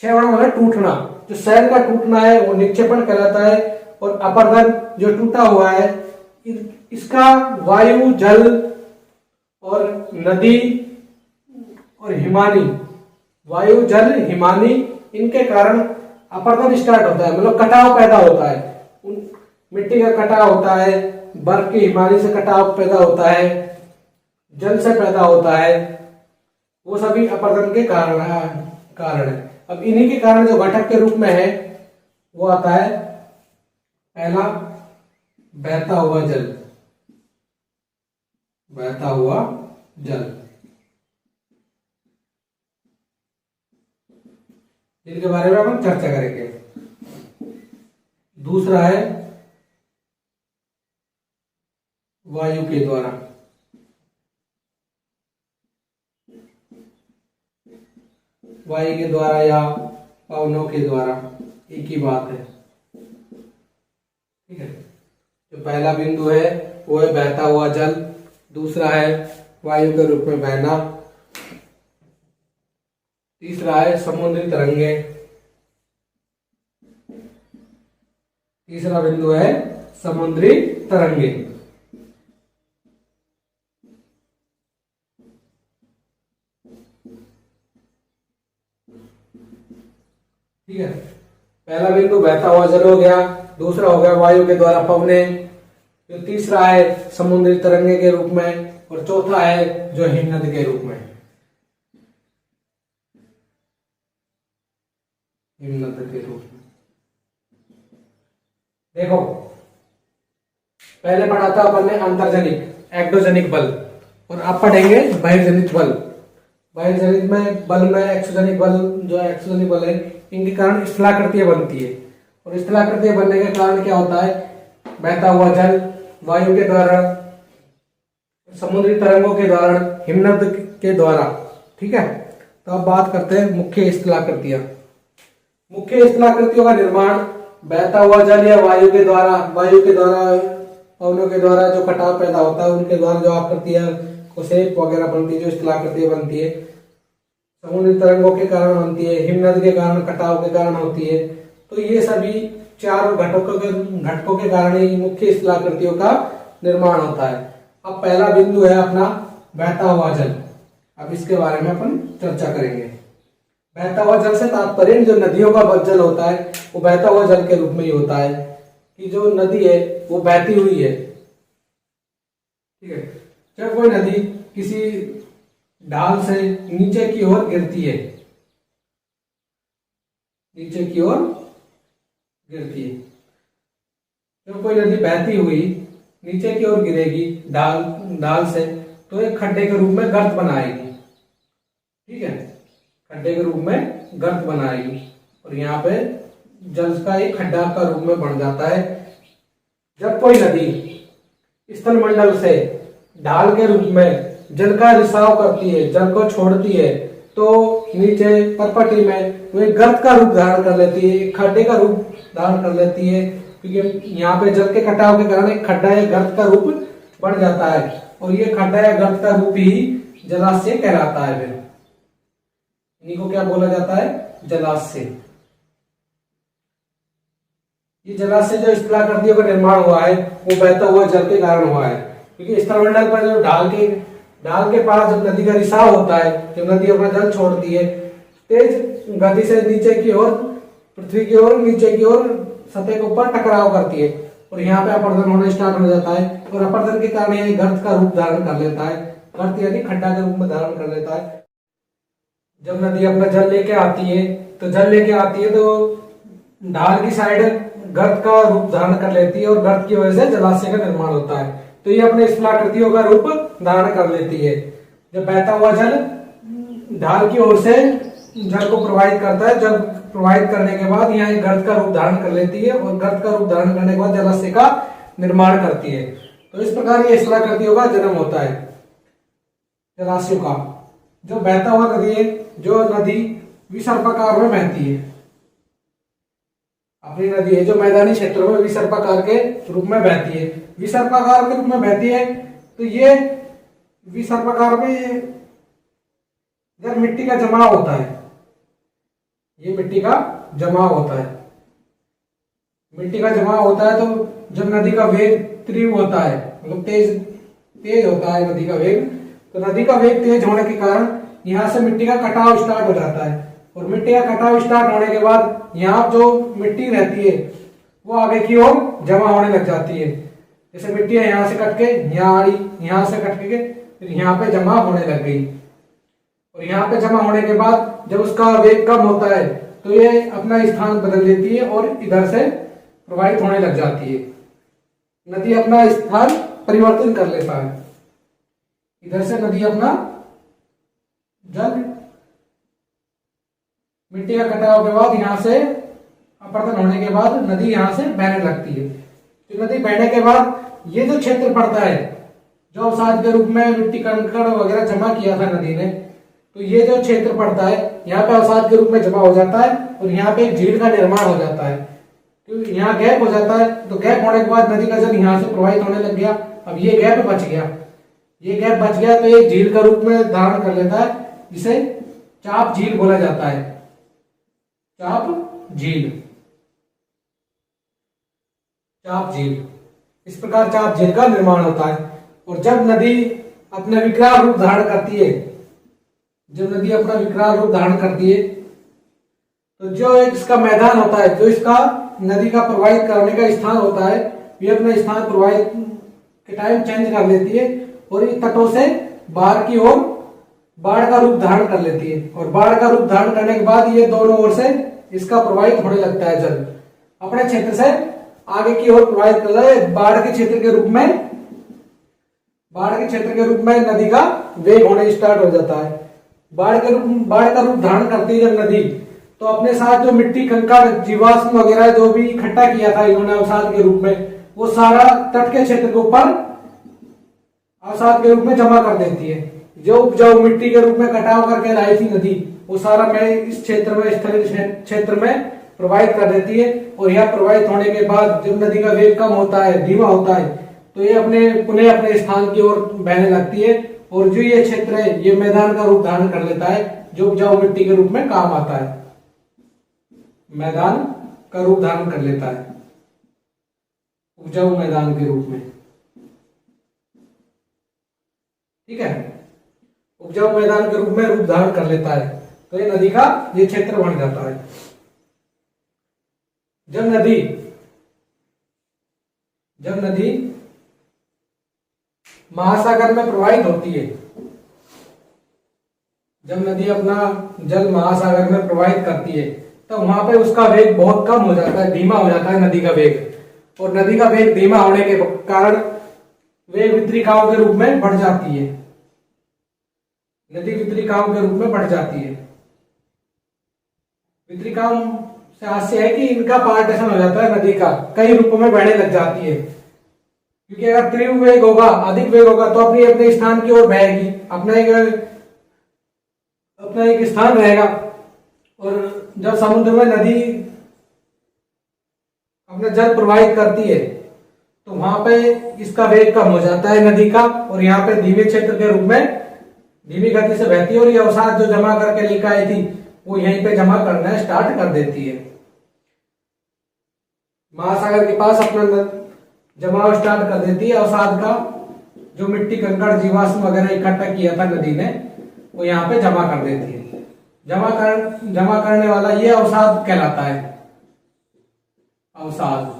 S1: क्षयवण मतलब टूटना, जो शैल का टूटना है वो निक्षेपण कहलाता है। और अपरदन जो टूटा हुआ है इसका वायु, जल और नदी और हिमानी, वायु, जल, हिमानी, इनके कारण अपरदन स्टार्ट होता है, मतलब कटाव पैदा होता है। मिट्टी का कटाव होता है, बर्फ की हिमानी से कटाव पैदा होता है, जल से पैदा होता है, वो सभी अपरदन के कारण है। अब इन्हीं के कारण जो घटक के रूप में है वो आता है पहला बहता हुआ जल। बहता हुआ जल, इनके बारे में हम चर्चा करेंगे। दूसरा है वायु के द्वारा। वायु के द्वारा या पवनों के द्वारा, एक ही बात है, ठीक है। जो पहला बिंदु है वो है बहता हुआ जल, दूसरा है वायु के रूप में बहना, तीसरा है समुद्री तरंगे, तीसरा बिंदु है समुद्री तरंगे। ठीक है, पहला बिंदु बहता हुआ जल हो गया, दूसरा हो गया वायु के द्वारा पवने, जो तीसरा है समुद्री तरंगे के रूप में, और चौथा है जो हिमनद के रूप में, हिमनद के रूप में। देखो पहले पढ़ा था अपन ने अंतर्जनिक एक्टोजनिक बल, और अब पढ़ेंगे बहिर्जनित बल। बहिर्जनित में बल में एक्सोजनिक बल, जो एक्सोजनिक बल है इनके कारण स्थलाकृतियां बनती है, और स्थलाकृतियां बनने के कारण क्या होता है, बहता हुआ जल वायु के द्वारा, समुद्री तरंगों के द्वारा, हिमनद के द्वारा। ठीक है, तो अब बात करते हैं मुख्य स्थलाकृतियां। मुख्य स्थलाकृतियों का निर्माण बहता हुआ जल या वायु के द्वारा, पवनों के द्वारा जो कटाव पैदा होता है उनके द्वारा जो आकृतियां शेप वगैरह बनती है, जो स्थलाकृतियां बनती है, समुद्री तरंगों के कारण बनती है, हिमनद के कारण, कटाव के कारण होती है। तो ये सभी चार घटकों के कारण ही मुख्य स्थलाकृतियों का निर्माण होता है। अब पहला बिंदु है अपना बहता हुआ जल। अब इसके बारे में अपन चर्चा करेंगे। बहता हुआ जल से तात्पर्य जो नदियों का जल होता है वो बहता हुआ जल के रूप में ही होता है, कि जो नदी है वो बहती हुई है। ठीक है, जब कोई नदी किसी ढाल से नीचे की ओर गिरती है, नीचे की ओर गिरती है, जब कोई नदी बहती हुई नीचे की ओर गिरेगी ढाल से, तो एक खड्डे के रूप में गर्त बनाएगी। ठीक है, खड्डे के रूप में गर्त बनाएगी, और यहाँ पे जल का एक खड्डा का रूप में बन जाता है। जब कोई नदी स्थल मंडल से ढाल के रूप में जल का रिसाव करती है, जल को छोड़ती है, तो नीचे परपटी में वो एक गर्त का रूप धारण कर लेती है, एक खड्डे का रूप धारण कर लेती है, क्योंकि यहाँ पे जल के कटाव के कारण एक खड्डा या गर्त का रूप बन जाता है, और ये खड्डा या गर्त का रूप ही जलाशय कहलाता है। फिर इन्हीं को क्या बोला जाता है, जलाशय। ये जलाशय जो स्थलाकृतियों का निर्माण हुआ है वो बहता हुआ जल के कारण हुआ है, क्योंकि स्थलमंडल पर जो ढाल के पास जब नदी का रिसाव होता है, जब नदी अपना जल छोड़ती है तेज गति से नीचे की ओर, पृथ्वी की ओर, नीचे की ओर सतह के ऊपर टकराव करती है, और यहाँ पे अपरदन होना स्टार्ट हो जाता है, और अपरदन के कारण ये गर्त का रूप धारण कर लेता है, गर्त यानी खड्डा के रूप में धारण कर लेता है। जब नदी अपना जल लेके आती है तो ढाल की साइड गर्त का रूप धारण कर लेती है, और गर्त की वजह से जलाशय का निर्माण होता है। तो ये अपने स्थलाकृतियों का रूप धारण कर लेती है। जब बहता हुआ जल ढाल की ओर से जल को प्रवाहित करता है, जल प्रवाहित करने के बाद यहाँ एक गर्त का रूप धारण कर लेती है, और गर्त का रूप धारण करने के बाद जलाशय का निर्माण करती है। तो इस प्रकार ये स्थलाकृतियों का जन्म होता है, जलाशयों का। जो बहता हुआ नदी है, जो नदी विसर्पाकार में बहती है, अपनी नदी है जो मैदानी क्षेत्रों में विसर्पाकार के रूप में बहती है, विसर्पाकार के रूप में बहती है, तो ये विसर्पाकार में जब मिट्टी का जमाव होता है, ये मिट्टी का जमाव होता है। मिट्टी का जमाव होता है तो जब नदी का वेग तीव्र होता है, मतलब तेज होता है नदी का वेग, तो नदी का वेग तेज होने के कारण यहाँ से मिट्टी का कटाव स्टार्ट हो जाता है। और मिट्टी का कटाव स्टार्ट होने के बाद यहाँ जो मिट्टी रहती है वो आगे की ओर जमा होने लग जाती है। जैसे मिट्टी यहाँ से कट के यहाँ आई, यहाँ से कट के फिर यहाँ पे जमा होने लग गई। और यहाँ पे जमा होने के बाद जब उसका वेग कम होता है तो ये अपना स्थान बदल देती है और इधर से प्रवाहित होने लग जाती है। नदी अपना स्थान परिवर्तन कर लेता है। इधर से नदी अपना जल मिट्टी का कटाव के बाद यहाँ से अपरदन होने के बाद नदी यहाँ से बहने लगती है। तो नदी बहने के बाद ये जो क्षेत्र पड़ता है, जो अवसाद के रूप में मिट्टी कंकड़ वगैरह जमा किया था नदी ने, तो ये जो क्षेत्र पड़ता है यहाँ पे अवसाद के रूप में जमा हो जाता है और यहाँ पे एक झील का निर्माण हो जाता है। क्योंकि यहाँ गैप हो जाता है, तो गैप होने के बाद नदी का जल यहाँ से प्रवाहित होने लग गया। अब ये गैप बच गया, ये गैप बच गया तो एक झील का रूप में धारण कर लेता है, जिसे चाप झील बोला जाता है। चाप झील, चाप झील, इस प्रकार चाप झील का निर्माण होता है। और जब नदी अपने विकराल रूप धारण करती है, जब नदी अपना विकराल रूप धारण करती है तो जो एक इसका मैदान होता है, जो इसका नदी का प्रवाहित करने का स्थान होता है, ये अपना स्थान प्रवाहित के टाइम चेंज कर लेती है और इस तटों से बाहर की ओर बाढ़ का रूप धारण कर लेती है। और बाढ़ का रूप धारण करने के बाद ये दोनों ओर से इसका प्रवाहित होने लगता है जल, अपने क्षेत्र से आगे की ओर प्रवाहित कर रहा है। बाढ़ के क्षेत्र के रूप में, बाढ़ के क्षेत्र के रूप में नदी का वेग होने स्टार्ट हो जाता है। बाढ़ का रूप धारण करती है जब नदी, तो अपने साथ जो मिट्टी कंकड़ जीवाश्म वगैरह जो भी इकट्ठा किया था इन्होंने अवसाद के रूप में, वो सारा तट के क्षेत्र के ऊपर अवसाद के रूप में जमा कर देती है। जो उपजाऊ मिट्टी के रूप में कटाव करके लाई थी नदी, वो सारा मैं इस क्षेत्र में, स्थलीय क्षेत्र में प्रवाहित कर देती है। और यह प्रवाहित होने के बाद जब नदी का वेग कम होता है, धीमा होता है, तो ये पुनः अपने स्थान की ओर बहने लगती है। और जो ये क्षेत्र है ये मैदान का रूप धारण कर लेता है, जो उपजाऊ मिट्टी के रूप में काम आता है, मैदान का रूप धारण कर लेता है, उपजाऊ मैदान के रूप में। ठीक है, उपजाऊ मैदान के रूप में रूप धारण कर लेता है, तो ये नदी का ये क्षेत्र बन जाता है। जब नदी महासागर में प्रवाहित होती है, जब नदी अपना जल महासागर में प्रवाहित करती है, तो वहां पे उसका वेग बहुत कम हो जाता है, धीमा हो जाता है नदी का वेग। और नदी का वेग धीमा होने के कारण वेग वितरिकाओं के रूप में बढ़ जाती है, नदी वितरिकाओं के रूप में बढ़ जाती है। वितरिकाओं से हास्य है कि इनका पार्टीशन हो जाता है, नदी का कई रूपों में बहने लग जाती है। क्योंकि अगर तीव्र वेग होगा, अधिक वेग होगा, तो अपने स्थान की ओर बहेगी, अपना एक स्थान रहेगा। और जब समुद्र में नदी अपना जल प्रवाहित करती है, तो वहां पे इसका वेग कम हो जाता है नदी का, और यहाँ पे धीमे क्षेत्र के रूप में धीमी गति से बहती है। और ये अवसाद जो जमा करके लेकर आई थी, वो यहीं पे जमा करना स्टार्ट कर देती है। महासागर के पास अपना जमाव स्टार्ट कर देती है अवसाद का। जो मिट्टी कंकड़ जीवाश्म वगैरह इकट्ठा किया था नदी ने, वो यहाँ पे जमा कर देती है। जमा करने वाला ये अवसाद कहलाता है, अवसाद।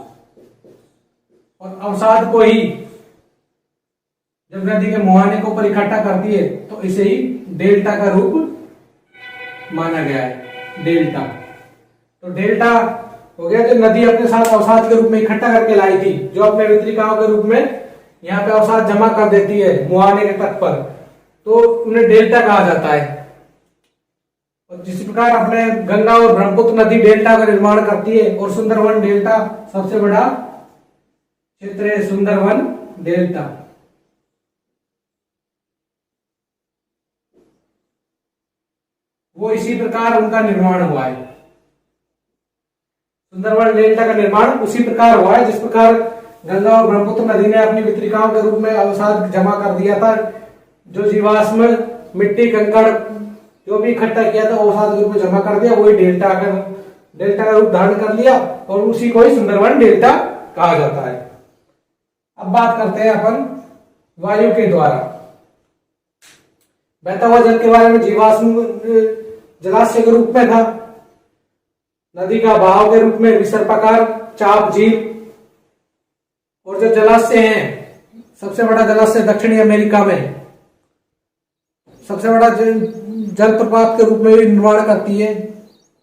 S1: और अवसाद को ही जब नदी के मुहाने के ऊपर इकट्ठा करती है, तो इसे ही डेल्टा का रूप माना गया है, डेल्टा। तो डेल्टा हो गया जो नदी अपने साथ अवसाद के रूप में इकट्ठा करके लाई थी, जो अपने वितरिकाओं के रूप में यहाँ पे अवसाद जमा कर देती है मुहाने के तट पर, तो उन्हें डेल्टा कहा जाता है। और जिस प्रकार अपने गंगा और ब्रह्मपुत्र नदी डेल्टा का निर्माण करती है, और सुंदरवन डेल्टा सबसे बड़ा क्षेत्र है, सुंदरवन डेल्टा। वो इसी प्रकार उनका निर्माण हुआ है, सुंदरवन डेल्टा का निर्माण उसी प्रकार हुआ है जिस प्रकार गंगा और ब्रह्मपुत्र नदी ने अपनी वितरिकाओं के रूप में अवसाद जमा कर दिया था। जो जीवाश्म मिट्टी कंकड़ जो भी इकट्ठा किया था वो सात ग्रुप में जमा कर दिया, वही डेल्टा का रूप धारण कर लिया और उसी को ही सुंदरवन डेल्टा कहा जाता है। अब बात करते हैं अपन वायु के द्वारा बहता हुआ जल के बारे में। जीवाश्म जलाशय के रूप में था, नदी का बहाव के रूप में विसर्पाकार, चाप, झील। और जो जलाशय हैं, सबसे बड़ा जलाशय दक्षिणी अमेरिका में सबसे बड़ा जलप्रपात के रूप में भी निर्माण करती है।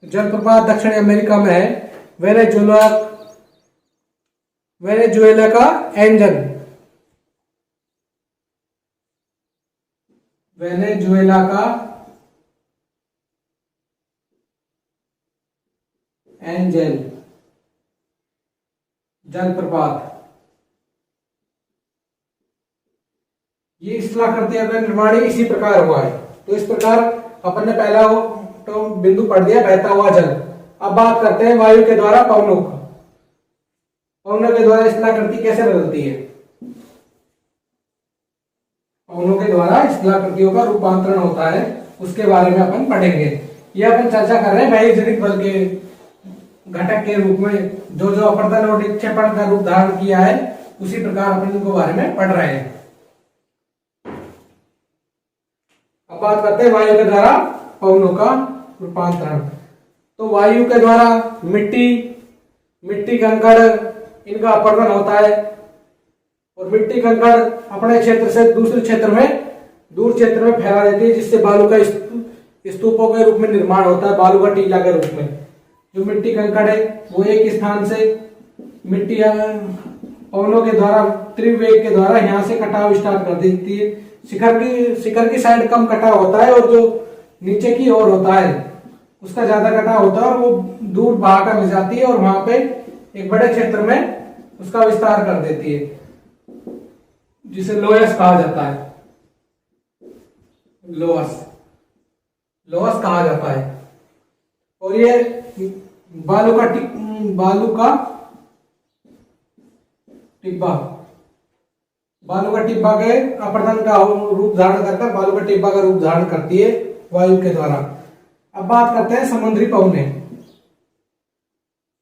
S1: जलप्रपात दक्षिणी अमेरिका में है वेनेजुएला का एंजल। वेनेजुएला का एंजल जलप्रपात, ये स्थलाकृति का निर्माण इसी प्रकार हुआ है। तो इस प्रकार अपन ने पहला तो बिंदु पढ़ दिया, बहता हुआ जल। अब बात करते हैं वायु के द्वारा पवनों का। पवनों के द्वारा स्थलाकृति कैसे बदलती है? पवनों के द्वारा स्थलाकृतियों का रूपांतरण होता है, उसके बारे में अपन पढ़ेंगे। ये अपन चर्चा कर रहे हैं वायुजनिक बल के घटक के रूप में, जो जो अपर्दन और निक्षेपण का रूप धारण किया है, उसी प्रकार अपन इनके बारे में पढ़ रहे हैं। अब बात करते हैं वायु के द्वारा पवनों का रूपांतरण। तो वायु के द्वारा मिट्टी कंकड़ इनका अपरदन होता है और मिट्टी कंकड़ अपने क्षेत्र से दूसरे क्षेत्र में, दूर क्षेत्र में फैला देती है, जिससे बालू का स्तूपों के रूप में निर्माण होता है, बालू का टीला के रूप में। जो मिट्टी कंकड़ है वो एक स्थान से मिट्टी पवनों के द्वारा, त्रिवेग के द्वारा यहाँ से कटाव स्टार्ट कर देती है। शिखर की साइड कम कटाव होता है और जो नीचे की ओर होता है उसका ज्यादा कटाव होता है, और वो दूर बहाकर ले जाती है और वहां पे एक बड़े क्षेत्र में उसका विस्तार कर देती है, जिसे लोयस कहा जाता है। लोअस कहा जाता है। और ये बालू का टिब्बा के अपरदन का रूप धारण करकर बालू का टिब्बा का रूप धारण करती है वायु के द्वारा। अब बात करते हैं समुद्री पवने।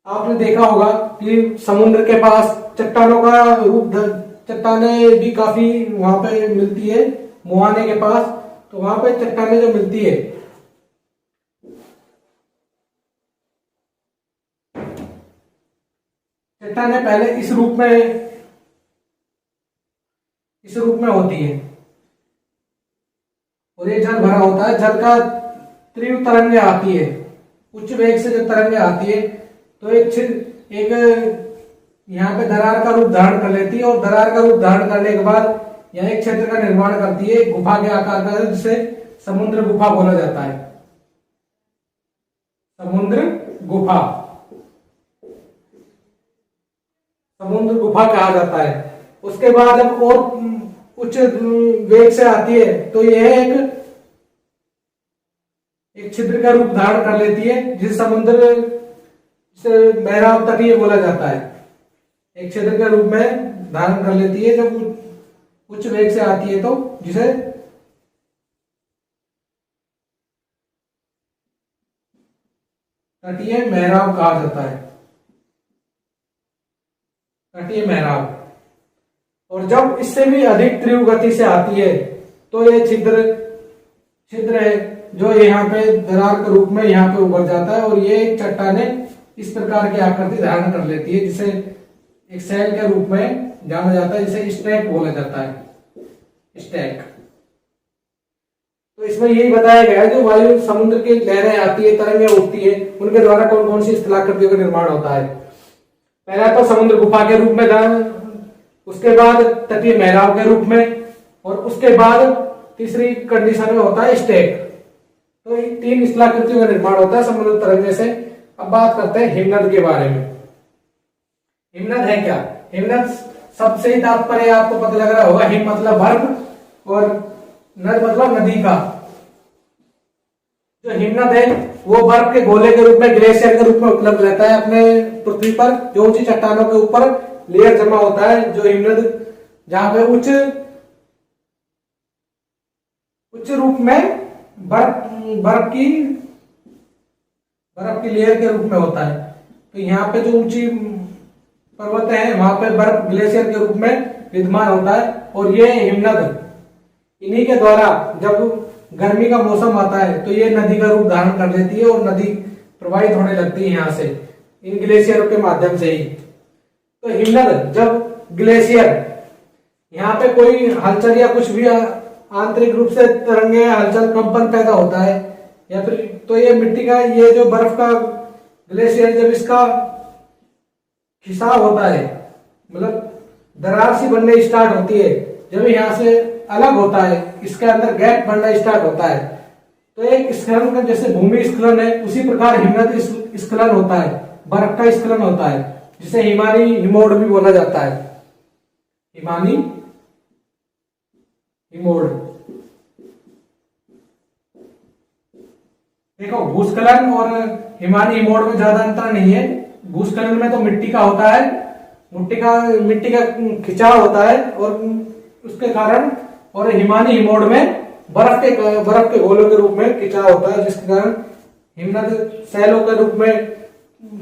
S1: आपने देखा होगा कि समुद्र के पास चट्टानों का रूप, चट्टाने भी काफी वहां पे मिलती है, मुहाने के पास। तो वहां पे चट्टाने जो मिलती है, चट्टाने पहले इस रूप में होती है और ये जल भरा होता है। जल का तीव्र तरंगे आती है, उच्च वेग से जब तरंगे आती है तो एक यहाँ पे दरार का रूप धारण कर लेती है, और दरार का रूप धारण करने के बाद यहाँ एक क्षेत्र का निर्माण करती है, गुफा के आकार का, जिसे समुद्र गुफा बोला जाता है। समुद्र गुफा कहा जाता है। उसके बाद जब और उच्च वेग से आती है तो यह एक छिद्र का रूप धारण कर लेती है, जिसे समुद्र से मेहराब तटीय बोला जाता है। एक छिद्र के रूप में धारण कर लेती है जब उच्च वेग से आती है, तो जिसे तटीय मेहराब कहा जाता है। तटीय मेहराब। और जब इससे भी अधिक तीव्र गति से आती है तो ये छिद्र है जो यहाँ पे दरार के रूप में यहाँ पे उभर जाता है, और ये चट्टाने इस प्रकार की आकृति धारण कर लेती है, जिसे एक सेल के रूप में जाना जाता है, जिसे स्टैक बोला जाता है। स्टैक। तो इसमें यही बताया गया है जो वायु समुद्र की लहरें आती है, तरंगें उठती है, उनके द्वारा कौन कौन सी स्थलाकृतियों का निर्माण होता है। पहला तो समुद्र गुफा के रूप में, उसके बाद तटीय मेहराब के रूप में, और उसके बाद तीसरी कंडीशन में होता है स्टैक। तो 3 स्थलाकृतियों का निर्माण होता है समुद्र तरंगे से। अब बात करते हैं हिमनद के बारे में। हिमनद है क्या? हिमनद सबसे ही तात्पर्य आपको पता लग रहा होगा। हिम मतलब बर्फ और नद मतलब नदी का। जो हिमनद है वो बर्फ के गोले के रूप में, ग्लेशियर के रूप में उपलब्ध रहता है अपने पृथ्वी पर। जो ऊंची चट्टानों के ऊपर लेयर जमा होता है, जो हिमनद जहां पे उच्च रूप में बर्फ की लेयर के रूप में होता है। तो यहाँ पे जो ऊंची पर्वत है वहां पे बर्फ ग्लेशियर के रूप में विद्यमान होता है। और ये हिमनद, इन्हीं के द्वारा जब गर्मी का मौसम आता है तो ये नदी का रूप धारण कर लेती है और नदी प्रवाहित होने लगती है यहाँ से, इन ग्लेशियरों के माध्यम से ही। तो हिमनद जब ग्लेशियर यहाँ पे कोई हलचल या कुछ भी आंतरिक रूप से तरंगे या हलचल कंपन पैदा होता है या फिर, तो ये मिट्टी का, ये जो बर्फ का ग्लेशियर जब इसका खिंचाव होता है, मतलब दरार सी बनने स्टार्ट होती है, जब यहाँ से अलग होता है, इसके अंदर गैप बनना स्टार्ट होता है, तो एक स्खलन का, जैसे भूमि स्खलन है उसी प्रकार हिमनद स्खलन होता है, बर्फ का स्खलन होता है, जिसे हिमानी हिमोड़ भी बोला जाता है। हिमानी हिमोड़। देखो, भूस्खलन और हिमानी हिमोड़ में ज्यादा अंतर नहीं है। भूस्खलन में तो मिट्टी का होता है, मिट्टी का खिंचाव होता है और उसके कारण, और हिमानी हिमोड़ में बर्फ के गोलों के रूप में खिंचाव होता है, जिसके कारण हिमनद सैलों के रूप में,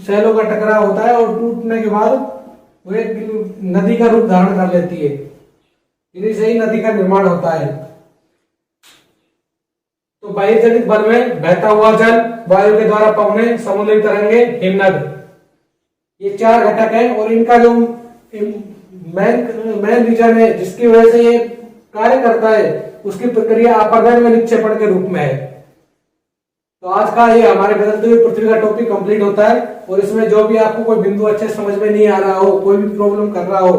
S1: सैलों का टकराव होता है और टूटने के बाद वो एक नदी का रूप धारण कर लेती है। इन्हीं से ही नदी का निर्माण होता है। तो वायुजनित बल में बहता हुआ जल, वायु के द्वारा पवने, समुद्री तरंगे, हिमनद, ये चार घटक है। और इनका जो मेन रीजन है जिसकी वजह से ये कार्य करता है, उसकी प्रक्रिया अपघटन व निक्षेपण के रूप में है। तो आज का ये हमारे बदलते हुए पृथ्वी का टॉपिक कंप्लीट होता है। और इसमें जो भी आपको कोई बिंदु अच्छे समझ में नहीं आ रहा हो, कोई भी प्रॉब्लम कर रहा हो,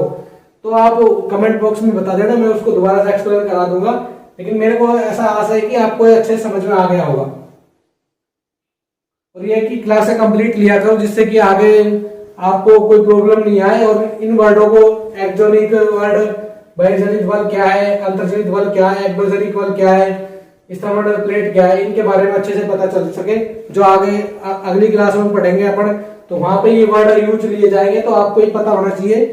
S1: तो आप कमेंट बॉक्स में बता देना, मैं उसको दोबारा से एक्सप्लेन करा दूंगा। लेकिन मेरे को ऐसा आशा है कि आपको अच्छे समझ में आ गया होगा। और ये कि क्लासें कंप्लीट लिया करो, जिससे कि आगे आपको कोई प्रॉब्लम नहीं आए। और इन वर्डों को, एक्जोनिक वर्ड, बहिर्जनित बल क्या है, अंतर्जनित बल क्या है, एक्सोजनिक बल क्या है, स्थलमंडल प्लेट क्या है, इनके बारे में अच्छे से पता चल सके। जो आगे अगली क्लास में पढ़ेंगे अपन, तो वहां पे ये वर्ड यूज लिए जाएंगे, तो आपको ये पता होना चाहिए